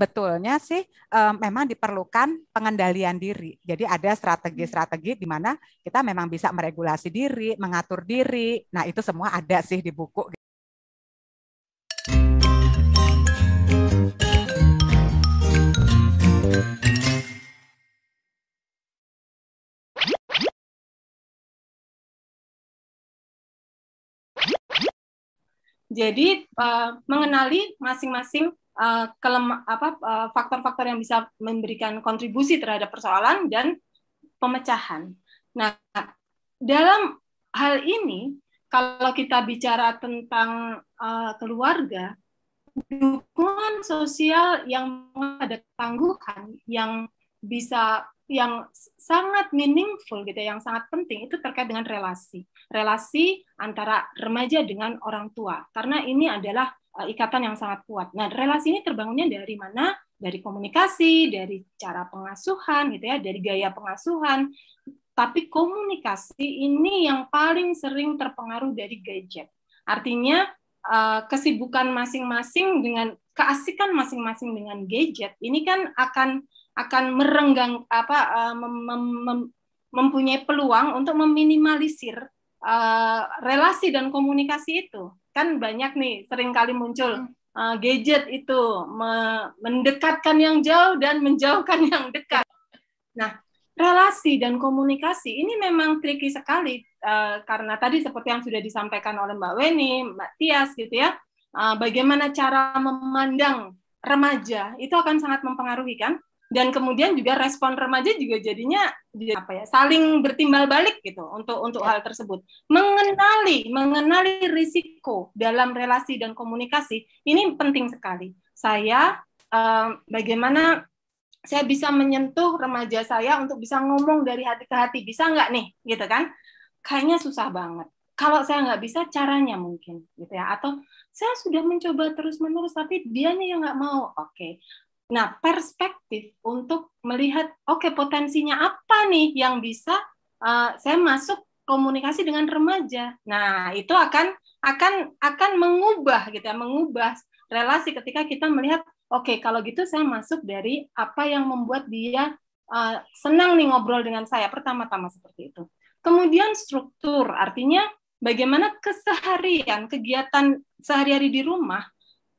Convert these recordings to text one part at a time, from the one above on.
sebetulnya sih memang diperlukan pengendalian diri. Jadi ada strategi-strategi di mana kita memang bisa meregulasi diri, mengatur diri. Nah, itu semua ada sih di buku. Jadi mengenali masing-masing faktor-faktor yang bisa memberikan kontribusi terhadap persoalan dan pemecahan. Nah, dalam hal ini, kalau kita bicara tentang keluarga, dukungan sosial yang ada tangguhan yang bisa yang sangat meaningful gitu, yang sangat penting itu terkait dengan relasi antara remaja dengan orang tua, karena ini adalah ikatan yang sangat kuat. Nah, relasi ini terbangunnya dari mana? Dari komunikasi, dari cara pengasuhan gitu ya, dari gaya pengasuhan. Tapi komunikasi ini yang paling sering terpengaruh dari gadget. Artinya kesibukan masing-masing dengan keasikan masing-masing dengan gadget ini kan akan merenggang mempunyai peluang untuk meminimalisir relasi dan komunikasi itu. Kan banyak nih seringkali muncul gadget itu mendekatkan yang jauh dan menjauhkan yang dekat. Nah, relasi dan komunikasi ini memang tricky sekali karena tadi seperti yang sudah disampaikan oleh Mbak Weni, Mbak Tias gitu ya, bagaimana cara memandang remaja itu akan sangat mempengaruhi kan, dan kemudian juga respon remaja juga jadinya saling bertimbal balik gitu untuk hal tersebut. Mengenali risiko dalam relasi dan komunikasi ini penting sekali. Saya bagaimana saya bisa menyentuh remaja saya untuk bisa ngomong dari hati ke hati, bisa nggak nih, gitu kan? Kayaknya susah banget. Kalau saya nggak bisa, caranya mungkin, gitu ya. Atau saya sudah mencoba terus-menerus, tapi dia nih yang nggak mau. Oke. Nah, perspektif untuk melihat, oke, potensinya apa nih yang bisa saya masuk komunikasi dengan remaja. Nah, itu akan mengubah, gitu ya, mengubah relasi ketika kita melihat oke, kalau gitu saya masuk dari apa yang membuat dia senang nih ngobrol dengan saya, pertama-tama seperti itu. Kemudian struktur, artinya bagaimana keseharian, kegiatan sehari-hari di rumah,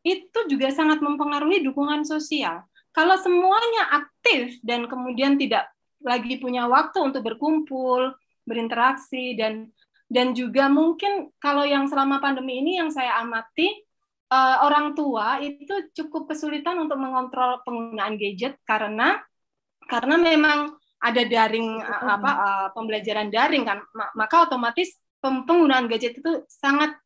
itu juga sangat mempengaruhi dukungan sosial. Kalau semuanya aktif dan kemudian tidak lagi punya waktu untuk berkumpul, berinteraksi, dan juga mungkin kalau yang selama pandemi ini yang saya amati, orang tua itu cukup kesulitan untuk mengontrol penggunaan gadget karena memang ada daring pembelajaran daring kan, maka otomatis penggunaan gadget itu sangat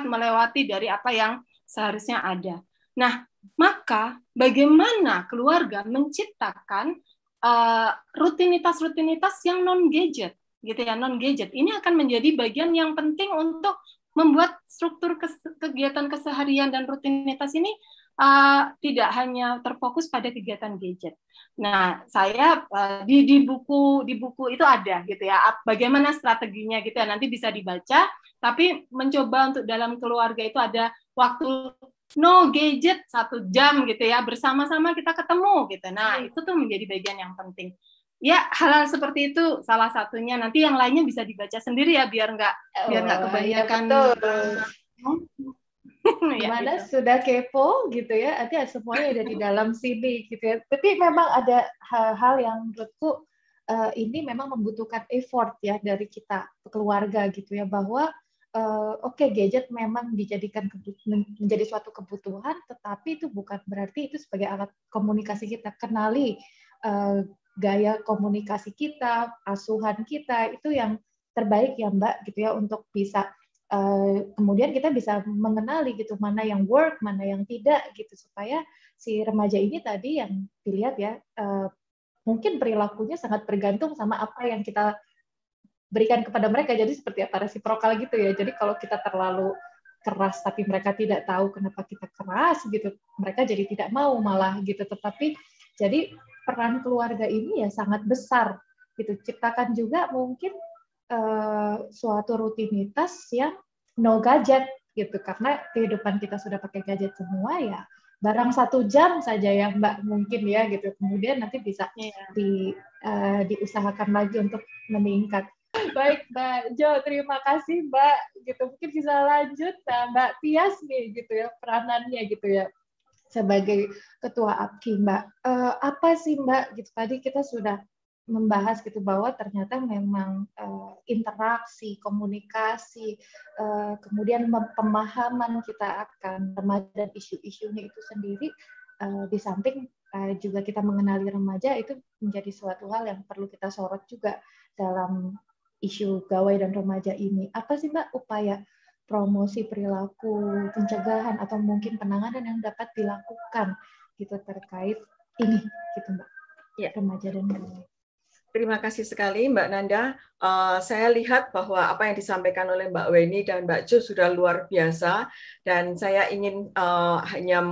melewati dari apa yang seharusnya ada. Nah, maka bagaimana keluarga menciptakan rutinitas-rutinitas yang non gadget gitu ya, non gadget ini akan menjadi bagian yang penting untuk membuat struktur kegiatan keseharian dan rutinitas ini tidak hanya terfokus pada kegiatan gadget. Nah, saya di buku itu ada gitu ya, bagaimana strateginya gitu ya, nanti bisa dibaca. Tapi mencoba untuk dalam keluarga itu ada waktu no gadget 1 jam gitu ya, bersama-sama kita ketemu gitu. Nah, itu tuh menjadi bagian yang penting. Ya, hal-hal seperti itu salah satunya. Nanti yang lainnya bisa dibaca sendiri ya, biar nggak kebanyakan. Gimana ya, gitu. Sudah kepo gitu ya, nanti semuanya ada di dalam sini gitu ya. Tapi memang ada hal-hal yang menurutku ini memang membutuhkan effort ya dari kita keluarga gitu ya, bahwa oke, gadget memang dijadikan menjadi suatu kebutuhan, tetapi itu bukan berarti itu sebagai alat komunikasi kita. Kenali gaya komunikasi kita, asuhan kita, itu yang terbaik ya Mbak gitu ya, untuk bisa kemudian kita bisa mengenali gitu mana yang work, mana yang tidak gitu, supaya si remaja ini tadi yang dilihat ya mungkin perilakunya sangat bergantung sama apa yang kita berikan kepada mereka, jadi seperti apa resiprokal gitu ya. Jadi kalau kita terlalu keras tapi mereka tidak tahu kenapa kita keras gitu, mereka jadi tidak mau malah gitu. Tetapi jadi peran keluarga ini ya sangat besar gitu. Ciptakan juga mungkin suatu rutinitas yang no gadget gitu, karena kehidupan kita sudah pakai gadget semua ya, barang 1 jam saja ya Mbak mungkin ya gitu. Kemudian nanti bisa diusahakan lagi untuk meningkat. Baik Mbak Jo, terima kasih Mbak. Gitu mungkin bisa lanjut Mbak Tias nih gitu ya peranannya gitu ya sebagai ketua APKI Mbak. Apa sih Mbak gitu tadi kita sudah membahas gitu bahwa ternyata memang interaksi, komunikasi, kemudian pemahaman kita akan remaja dan isu-isunya itu sendiri, di samping juga kita mengenali remaja itu menjadi suatu hal yang perlu kita sorot juga dalam isu gawai dan remaja ini. Apa sih Mbak upaya promosi perilaku, pencegahan atau mungkin penanganan yang dapat dilakukan gitu terkait ini gitu Mbak, remaja dan gawai. Terima kasih sekali Mbak Nanda. Saya lihat bahwa apa yang disampaikan oleh Mbak Weni dan Mbak Jo sudah luar biasa, dan saya ingin hanya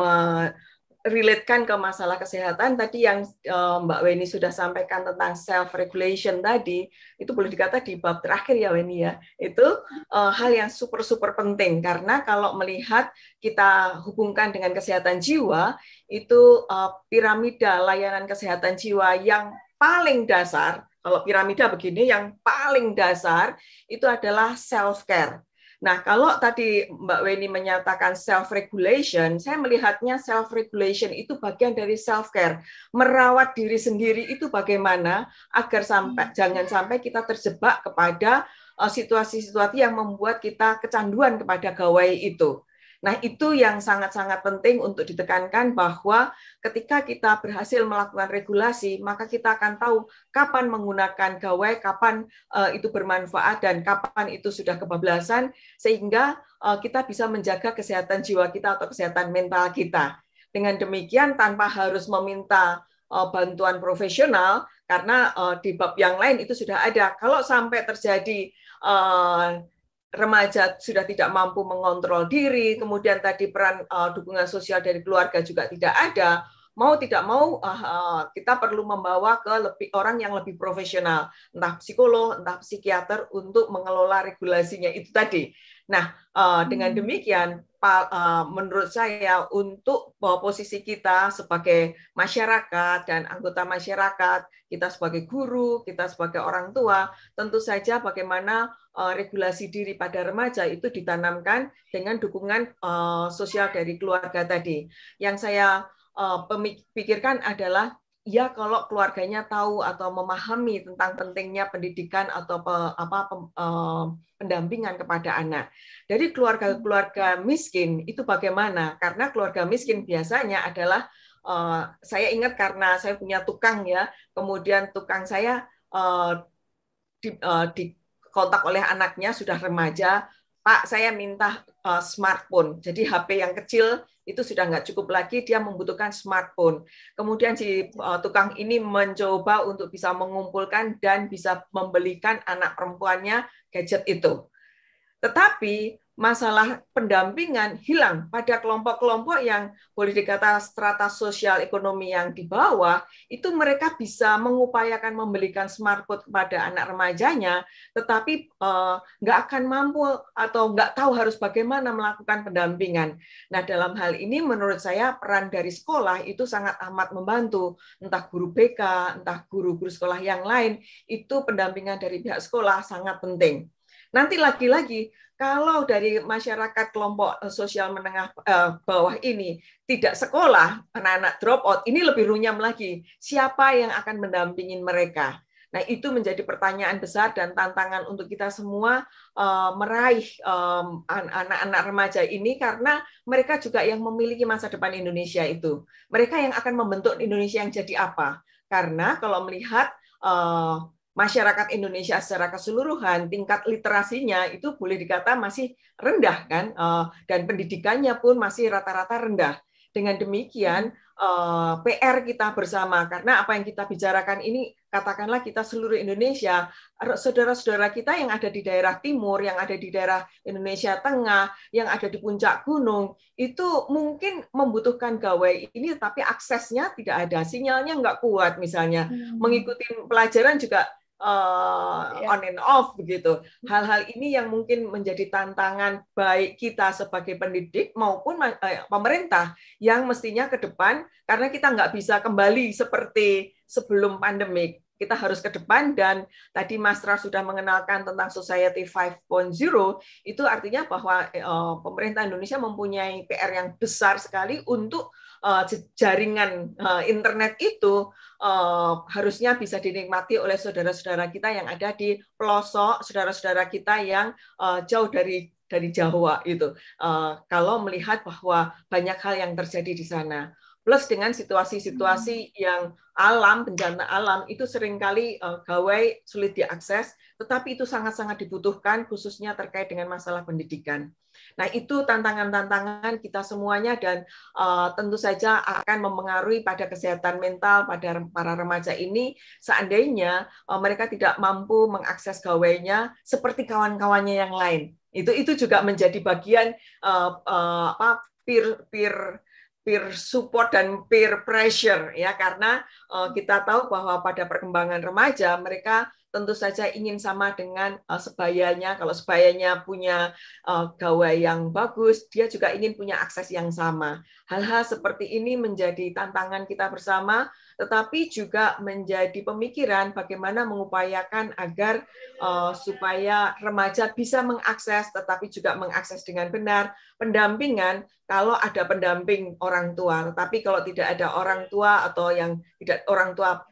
relatekan ke masalah kesehatan tadi yang Mbak Weni sudah sampaikan tentang self regulation tadi. Itu boleh dikata di bab terakhir ya Weni ya, itu hal yang super penting, karena kalau melihat kita hubungkan dengan kesehatan jiwa, itu piramida layanan kesehatan jiwa yang paling dasar, kalau piramida begini, yang paling dasar itu adalah self-care. Nah, kalau tadi Mbak Weni menyatakan self-regulation, saya melihatnya self-regulation itu bagian dari self-care. Merawat diri sendiri itu bagaimana agar jangan sampai kita terjebak kepada situasi-situasi yang membuat kita kecanduan kepada gawai itu. Nah, itu yang sangat-sangat penting untuk ditekankan, bahwa ketika kita berhasil melakukan regulasi, maka kita akan tahu kapan menggunakan gawai, kapan itu bermanfaat, dan kapan itu sudah kebablasan, sehingga kita bisa menjaga kesehatan jiwa kita atau kesehatan mental kita. Dengan demikian, tanpa harus meminta bantuan profesional, karena di bab yang lain itu sudah ada. Kalau sampai terjadi remaja sudah tidak mampu mengontrol diri, kemudian tadi peran dukungan sosial dari keluarga juga tidak ada, mau tidak mau kita perlu membawa ke orang yang lebih profesional, entah psikolog, entah psikiater, untuk mengelola regulasinya itu tadi. Nah, dengan demikian, menurut saya untuk posisi kita sebagai masyarakat dan anggota masyarakat, kita sebagai guru, kita sebagai orang tua, tentu saja bagaimana regulasi diri pada remaja itu ditanamkan dengan dukungan sosial dari keluarga tadi. Yang saya pikirkan adalah, ya kalau keluarganya tahu atau memahami tentang pentingnya pendidikan atau pendampingan kepada anak. Dari keluarga-keluarga miskin itu bagaimana? Karena keluarga miskin biasanya adalah, saya ingat karena saya punya tukang ya, kemudian tukang saya dikontak oleh anaknya sudah remaja, Pak, saya minta smartphone. Jadi HP yang kecil itu sudah nggak cukup lagi, dia membutuhkan smartphone. Kemudian si tukang ini mencoba untuk bisa mengumpulkan dan bisa membelikan anak perempuannya gadget itu. Tetapi masalah pendampingan hilang pada kelompok-kelompok yang boleh dikata strata sosial ekonomi yang di bawah, itu mereka bisa mengupayakan membelikan smartphone kepada anak remajanya, tetapi nggak akan mampu atau nggak tahu harus bagaimana melakukan pendampingan. Nah, dalam hal ini menurut saya peran dari sekolah itu sangat amat membantu, entah guru BK, entah guru-guru sekolah yang lain, itu pendampingan dari pihak sekolah sangat penting. Nanti lagi-lagi, kalau dari masyarakat kelompok sosial menengah bawah ini tidak sekolah, anak-anak drop out, ini lebih runyam lagi. Siapa yang akan mendampingin mereka? Nah, itu menjadi pertanyaan besar dan tantangan untuk kita semua meraih anak-anak remaja ini, karena mereka juga yang memiliki masa depan Indonesia itu. Mereka yang akan membentuk Indonesia yang jadi apa? Karena kalau melihat masyarakat Indonesia secara keseluruhan, tingkat literasinya itu boleh dikata masih rendah kan, dan pendidikannya pun masih rata-rata rendah. Dengan demikian, PR kita bersama, karena apa yang kita bicarakan ini, katakanlah kita seluruh Indonesia, saudara-saudara kita yang ada di daerah timur, yang ada di daerah Indonesia Tengah, yang ada di puncak gunung, itu mungkin membutuhkan gawai ini, tapi aksesnya tidak ada, sinyalnya nggak kuat misalnya, mengikuti pelajaran juga on and off begitu. Hal-hal ini yang mungkin menjadi tantangan baik kita sebagai pendidik maupun pemerintah yang mestinya ke depan, karena kita nggak bisa kembali seperti sebelum pandemik. Kita harus ke depan, dan tadi Mas Ra sudah mengenalkan tentang Society 5.0, itu artinya bahwa pemerintah Indonesia mempunyai PR yang besar sekali untuk jaringan internet itu harusnya bisa dinikmati oleh saudara-saudara kita yang ada di pelosok, saudara-saudara kita yang jauh dari Jawa itu. Kalau melihat bahwa banyak hal yang terjadi di sana. Plus dengan situasi-situasi yang bencana alam itu seringkali gawai sulit diakses, tetapi itu sangat-sangat dibutuhkan khususnya terkait dengan masalah pendidikan. Nah, itu tantangan-tantangan kita semuanya, dan tentu saja akan mempengaruhi pada kesehatan mental pada para remaja ini seandainya mereka tidak mampu mengakses gawainya seperti kawan-kawannya yang lain. Itu juga menjadi bagian peer support dan peer pressure, ya, karena kita tahu bahwa pada perkembangan remaja mereka tentu saja ingin sama dengan sebayanya. Kalau sebayanya punya gawai yang bagus, dia juga ingin punya akses yang sama. Hal-hal seperti ini menjadi tantangan kita bersama, tetapi juga menjadi pemikiran bagaimana mengupayakan agar supaya remaja bisa mengakses, tetapi juga mengakses dengan benar pendampingan kalau ada pendamping orang tua. Tetapi kalau tidak ada orang tua atau yang orang tua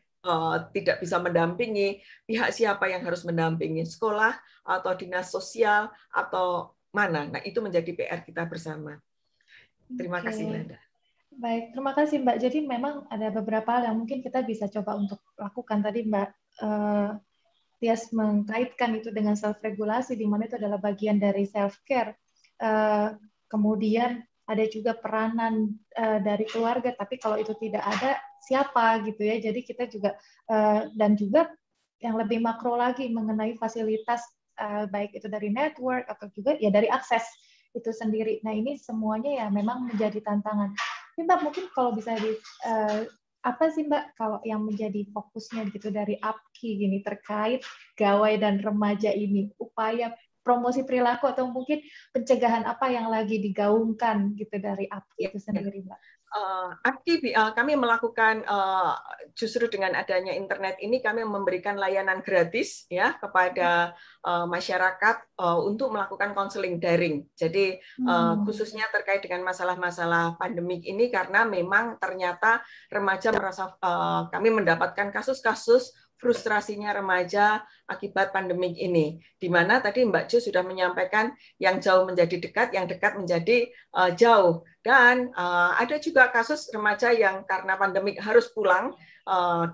tidak bisa mendampingi, pihak siapa yang harus mendampingi? Sekolah atau dinas sosial atau mana? Nah, itu menjadi PR kita bersama. Terima kasih, Nanda. Baik, terima kasih Mbak. Jadi memang ada beberapa hal yang mungkin kita bisa coba untuk lakukan. Tadi Mbak Tias mengkaitkan itu dengan self-regulasi, di mana itu adalah bagian dari self-care. Kemudian ada juga peranan dari keluarga, tapi kalau itu tidak ada, siapa gitu ya. Jadi kita juga dan juga yang lebih makro lagi mengenai fasilitas baik itu dari network atau juga ya dari akses itu sendiri. Nah, ini semuanya ya memang menjadi tantangan. Mbak, mungkin kalau bisa apa sih Mbak kalau yang menjadi fokusnya gitu dari APKI gini terkait gawai dan remaja ini, upaya promosi perilaku atau mungkin pencegahan apa yang lagi digaungkan gitu dari APKI itu sendiri, Mbak? APKI, kami melakukan justru dengan adanya internet ini kami memberikan layanan gratis ya kepada masyarakat untuk melakukan konseling daring. Jadi khususnya terkait dengan masalah-masalah pandemik ini, karena memang ternyata remaja merasa kami mendapatkan kasus-kasus frustrasinya remaja akibat pandemik ini, di mana tadi Mbak Jo sudah menyampaikan yang jauh menjadi dekat, yang dekat menjadi jauh, dan ada juga kasus remaja yang karena pandemik harus pulang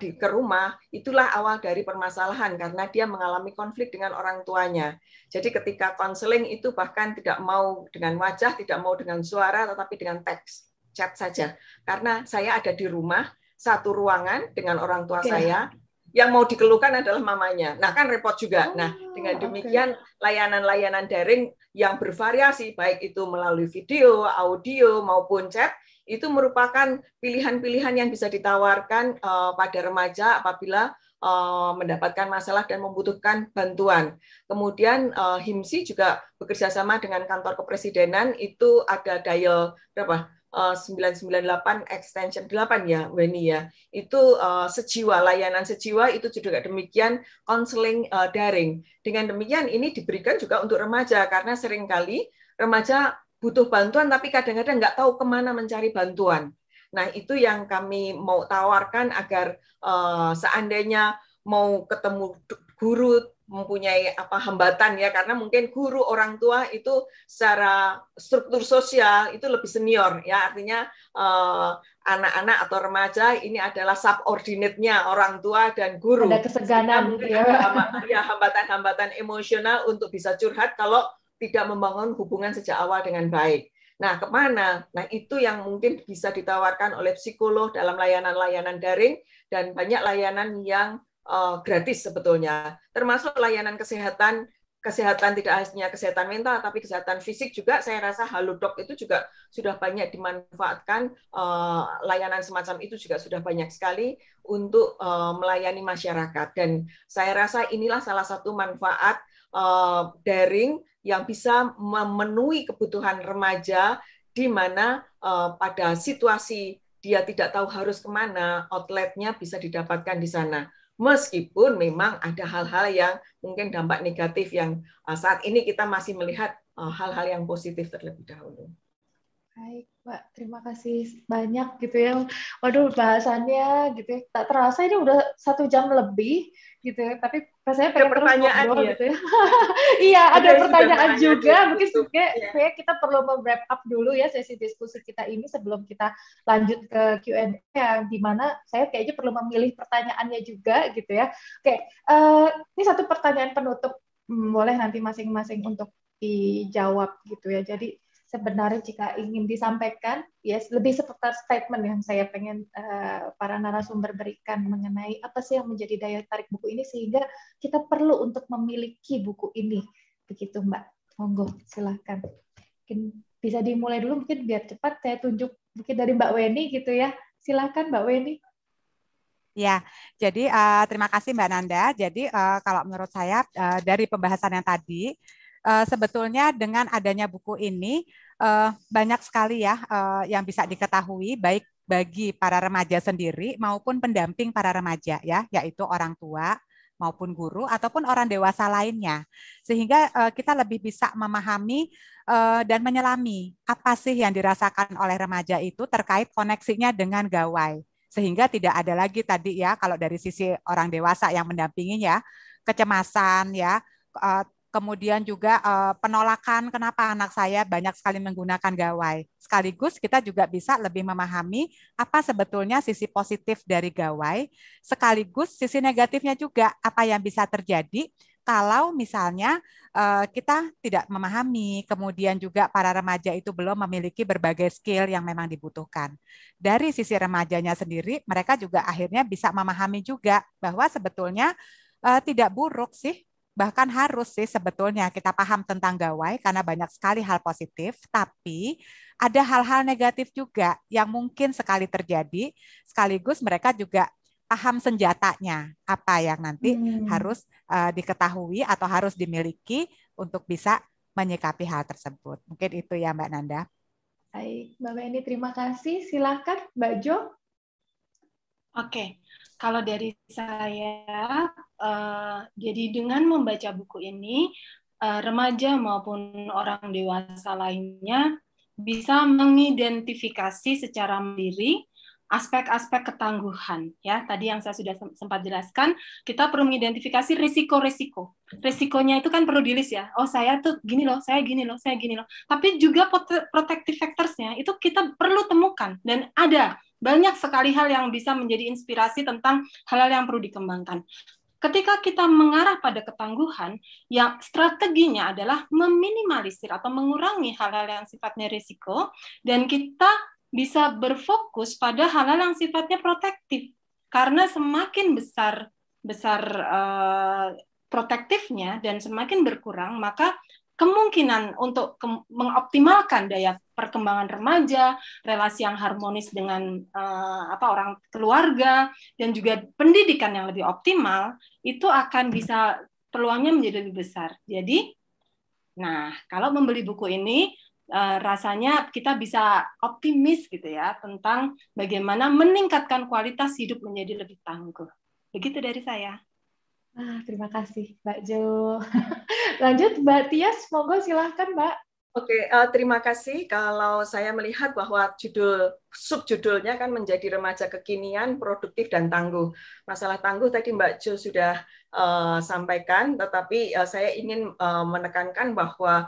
ke rumah. Itulah awal dari permasalahan karena dia mengalami konflik dengan orang tuanya. Jadi ketika konseling itu bahkan tidak mau dengan wajah, tidak mau dengan suara, tetapi dengan teks, chat saja. Karena saya ada di rumah, satu ruangan dengan orang tua saya, yang mau dikeluhkan adalah mamanya. Nah, kan repot juga. Nah, dengan demikian layanan-layanan daring yang bervariasi, baik itu melalui video, audio, maupun chat, itu merupakan pilihan-pilihan yang bisa ditawarkan pada remaja apabila mendapatkan masalah dan membutuhkan bantuan. Kemudian HIMSI juga bekerja sama dengan kantor kepresidenan, itu ada dial berapa? 998 extension 8 ya, Weni ya. Itu sejiwa, layanan sejiwa itu juga demikian konseling daring. Dengan demikian ini diberikan juga untuk remaja karena seringkali remaja butuh bantuan tapi kadang-kadang nggak tahu kemana mencari bantuan. Nah, itu yang kami mau tawarkan agar seandainya mau ketemu guru mempunyai hambatan ya, karena mungkin guru orang tua itu secara struktur sosial itu lebih senior ya, artinya anak-anak atau remaja ini adalah subordinate-nya orang tua dan guru. Ada keseganan ya, hambatan-hambatan emosional untuk bisa curhat kalau tidak membangun hubungan sejak awal dengan baik. Nah, kemana? Nah, itu yang mungkin bisa ditawarkan oleh psikolog dalam layanan-layanan daring, dan banyak layanan yang gratis sebetulnya, termasuk layanan kesehatan kesehatan, tidak hanya kesehatan mental, tapi kesehatan fisik juga. Saya rasa Halodoc itu juga sudah banyak dimanfaatkan, layanan semacam itu juga sudah banyak sekali untuk melayani masyarakat. Dan saya rasa inilah salah satu manfaat daring yang bisa memenuhi kebutuhan remaja, di mana pada situasi dia tidak tahu harus kemana, outletnya bisa didapatkan di sana. Meskipun memang ada hal-hal yang mungkin dampak negatif yang saat ini kita masih melihat hal-hal yang positif terlebih dahulu. Baik, Mbak. Terima kasih banyak gitu ya. Waduh, bahasannya gitu ya. Tak terasa ini udah 1 jam lebih gitu ya. Tapi rasanya pengen terus ngobrol ya? gitu ya. Iya, ada pertanyaan juga. Mungkin kayak kita perlu wrap up dulu ya sesi diskusi kita ini sebelum kita lanjut ke Q&A yang dimana saya kayaknya perlu memilih pertanyaannya juga gitu ya. Oke, ini satu pertanyaan penutup. Boleh nanti masing-masing untuk dijawab gitu ya. Jadi sebenarnya jika ingin disampaikan, lebih seputar statement yang saya pengen para narasumber berikan mengenai apa sih yang menjadi daya tarik buku ini sehingga kita perlu untuk memiliki buku ini. Begitu Mbak, monggo silahkan. Mungkin bisa dimulai dulu mungkin biar cepat, saya tunjuk mungkin dari Mbak Weni gitu ya. Silahkan Mbak Weni. Ya, jadi terima kasih Mbak Nanda. Jadi kalau menurut saya dari pembahasan yang tadi, sebetulnya dengan adanya buku ini banyak sekali ya yang bisa diketahui baik bagi para remaja sendiri maupun pendamping para remaja ya, yaitu orang tua maupun guru ataupun orang dewasa lainnya. Sehingga kita lebih bisa memahami dan menyelami apa sih yang dirasakan oleh remaja itu terkait koneksinya dengan gawai. Sehingga tidak ada lagi tadi ya kalau dari sisi orang dewasa yang mendampinginya kecemasan ya, kemudian juga penolakan kenapa anak saya banyak sekali menggunakan gawai. Sekaligus kita juga bisa lebih memahami apa sebetulnya sisi positif dari gawai, sekaligus sisi negatifnya juga apa yang bisa terjadi kalau misalnya kita tidak memahami, kemudian juga para remaja itu belum memiliki berbagai skill yang memang dibutuhkan. Dari sisi remajanya sendiri, mereka juga akhirnya bisa memahami juga bahwa sebetulnya tidak buruk sih, bahkan harus sih sebetulnya kita paham tentang gawai karena banyak sekali hal positif, tapi ada hal-hal negatif juga yang mungkin sekali terjadi, sekaligus mereka juga paham senjatanya, apa yang nanti harus diketahui atau harus dimiliki untuk bisa menyikapi hal tersebut. Mungkin itu ya Mbak Nanda. Baik, Mbak Weni terima kasih. Silahkan Mbak Jo. Oke. Kalau dari saya, jadi dengan membaca buku ini, remaja maupun orang dewasa lainnya bisa mengidentifikasi secara mandiri aspek-aspek ketangguhan. Ya, tadi yang saya sudah sempat jelaskan, kita perlu mengidentifikasi risiko-risiko. Risikonya itu kan perlu di-list ya. Oh, saya tuh gini loh, saya gini loh, saya gini loh. Tapi juga protective factors-nya itu kita perlu temukan dan ada banyak sekali hal yang bisa menjadi inspirasi tentang hal-hal yang perlu dikembangkan. Ketika kita mengarah pada ketangguhan, yang strateginya adalah meminimalisir atau mengurangi hal-hal yang sifatnya risiko, dan kita bisa berfokus pada hal-hal yang sifatnya protektif. Karena semakin besar protektifnya dan semakin berkurang, maka kemungkinan untuk mengoptimalkan daya perkembangan remaja, relasi yang harmonis dengan orang keluarga, dan juga pendidikan yang lebih optimal, itu akan bisa peluangnya menjadi lebih besar. Jadi, kalau membeli buku ini, rasanya kita bisa optimis gitu ya tentang bagaimana meningkatkan kualitas hidup menjadi lebih tangguh. Begitu dari saya. Terima kasih Mbak Jo. Lanjut Mbak Tias, monggo silahkan Mbak. Oke, terima kasih. Kalau saya melihat bahwa subjudulnya kan menjadi remaja kekinian, produktif dan tangguh. Masalah tangguh tadi Mbak Jo sudah sampaikan, tetapi saya ingin menekankan bahwa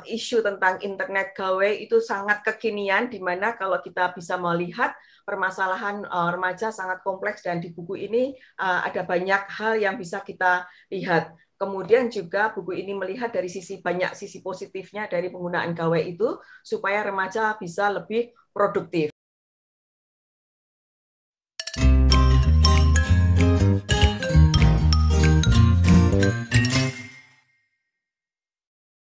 isu tentang internet gawe itu sangat kekinian, di mana kalau kita bisa melihat permasalahan remaja sangat kompleks dan di buku ini ada banyak hal yang bisa kita lihat. Kemudian juga buku ini melihat dari banyak sisi positifnya dari penggunaan gawai itu supaya remaja bisa lebih produktif.